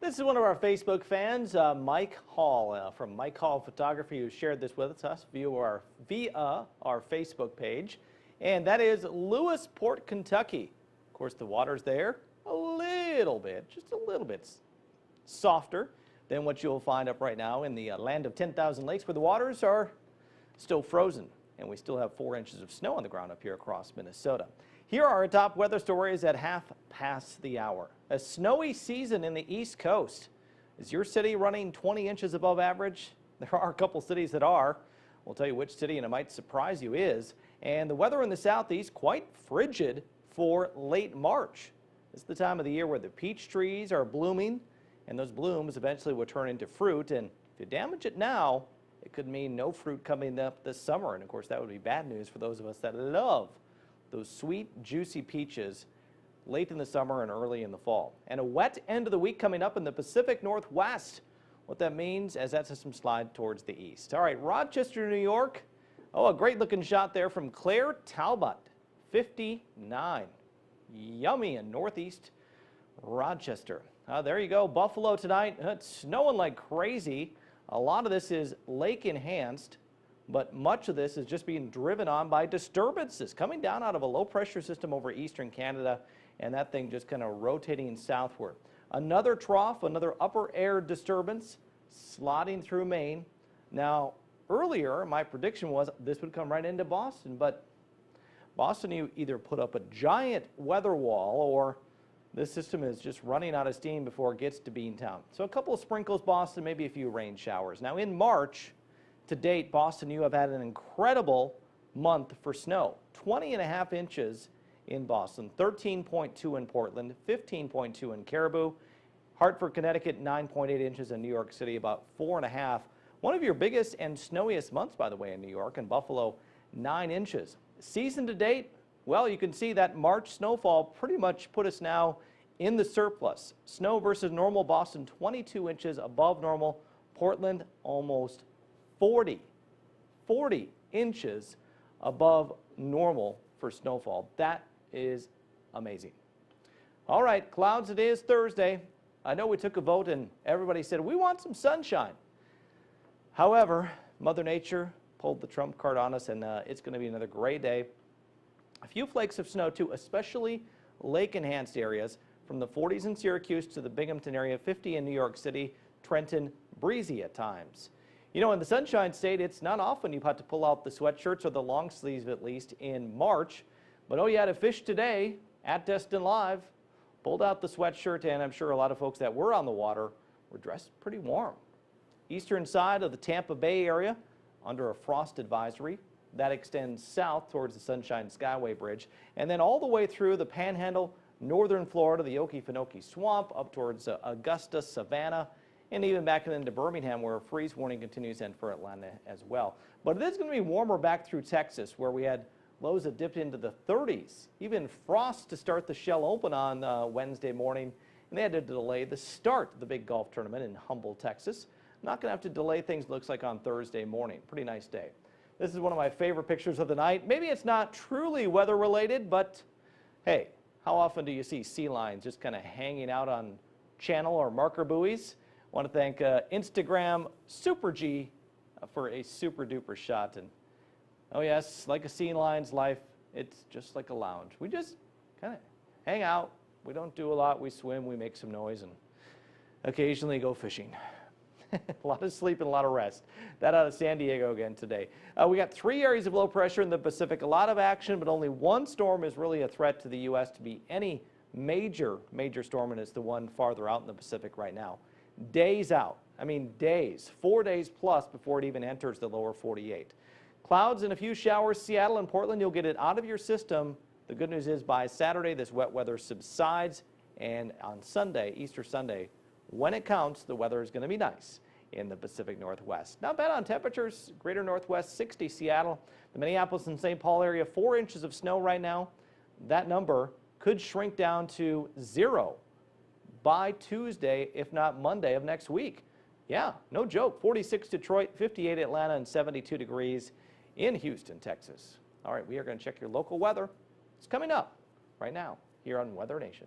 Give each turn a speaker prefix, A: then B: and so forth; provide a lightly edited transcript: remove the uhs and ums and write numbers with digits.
A: This is one of our Facebook fans, Mike Hall from Mike Hall Photography, who shared this with us via our Facebook page, and that is Lewisport, Kentucky. Of course, the water's there a little bit, just a little bit softer than what you'll find up right now in the land of 10,000 lakes, where the waters are still frozen, and we still have 4 inches of snow on the ground up here across Minnesota. Here are our top weather stories at half past the hour. A snowy season in the East Coast. Is your city running 20 inches above average? There are a couple cities that are. We'll tell you which city, and it might surprise you, is. And the weather in the southeast quite frigid for late March. This is the time of the year where the peach trees are blooming, and those blooms eventually will turn into fruit. And if you damage it now, it could mean no fruit coming up this summer. And of course, that would be bad news for those of us that love those sweet, juicy peaches late in the summer and early in the fall. And a wet end of the week coming up in the Pacific Northwest. What that means as that system slides towards the east. All right, Rochester, New York. Oh, a great looking shot there from Claire Talbot, 59. Yummy in northeast Rochester. There you go, Buffalo tonight. It's snowing like crazy. A lot of this is lake enhanced, but much of this is just being driven on by disturbances coming down out of a low pressure system over eastern Canada, and that thing just kind of rotating southward. Another trough, another upper air disturbance sliding through Maine. Now, earlier my prediction was this would come right into Boston, but Boston, you either put up a giant weather wall or this system is just running out of steam before it gets to Beantown. So a couple of sprinkles, Boston, maybe a few rain showers. Now in March, to date, Boston, you have had an incredible month for snow. 20.5 inches in Boston, 13.2 in Portland, 15.2 in Caribou, Hartford, Connecticut, 9.8 inches in New York City, about 4.5. One of your biggest and snowiest months, by the way, in New York, and Buffalo, 9 inches. Season to date, well, you can see that March snowfall pretty much put us now in the surplus. Snow versus normal, Boston 22 inches above normal, Portland almost 40 inches above normal for snowfall. That is amazing. All right, clouds it is Thursday. I know we took a vote and everybody said we want some sunshine. However, Mother Nature pulled the trump card on us, and it's going to be another gray day. A few flakes of snow too, especially lake enhanced areas from the 40s in Syracuse to the Binghamton area, 50 in New York City, Trenton, breezy at times. You know, in the Sunshine State, it's not often you have to pull out the sweatshirts or the long sleeves, at least in March. But oh yeah, to fish today at Destin Live, pulled out the sweatshirt, and I'm sure a lot of folks that were on the water were dressed pretty warm. Eastern side of the Tampa Bay area under a frost advisory. That extends south towards the Sunshine Skyway Bridge, and then all the way through the Panhandle, northern Florida, the Okefenokee Swamp, up towards Augusta, Savannah, and even back into Birmingham, where a freeze warning continues, and for Atlanta as well. But it is going to be warmer back through Texas, where we had lows that dipped into the 30s. Even frost to start the Shell Open on Wednesday morning, and they had to delay the start of the big golf tournament in Humble, Texas. Not going to have to delay things, looks like, on Thursday morning. Pretty nice day. This is one of my favorite pictures of the night. Maybe it's not truly weather related, but hey, how often do you see sea lions just kind of hanging out on channel or marker buoys? I want to thank Instagram Super G for a super duper shot. And oh yes, like a sea lion's life, it's just like a lounge. We just kind of hang out. We don't do a lot. We swim, we make some noise, and occasionally go fishing. A lot of sleep and a lot of rest. That out of San Diego again today. We got 3 areas of low pressure in the Pacific. A lot of action, but only one storm is really a threat to the U.S. to be any major storm, and it's the one farther out in the Pacific right now. Days out. I mean days. 4 days plus before it even enters the lower 48. Clouds and a few showers. Seattle and Portland, you'll get it out of your system. The good news is by Saturday, this wet weather subsides, and on Sunday, Easter Sunday, when it counts, the weather is going to be nice in the Pacific Northwest. Not bad on temperatures. Greater Northwest, 60 Seattle. The Minneapolis and St. Paul area, 4 inches of snow right now. That number could shrink down to 0 by Tuesday, if not Monday of next week. Yeah, no joke. 46 Detroit, 58 Atlanta, and 72 degrees in Houston, Texas. All right, we are going to check your local weather. It's coming up right now here on Weather Nation.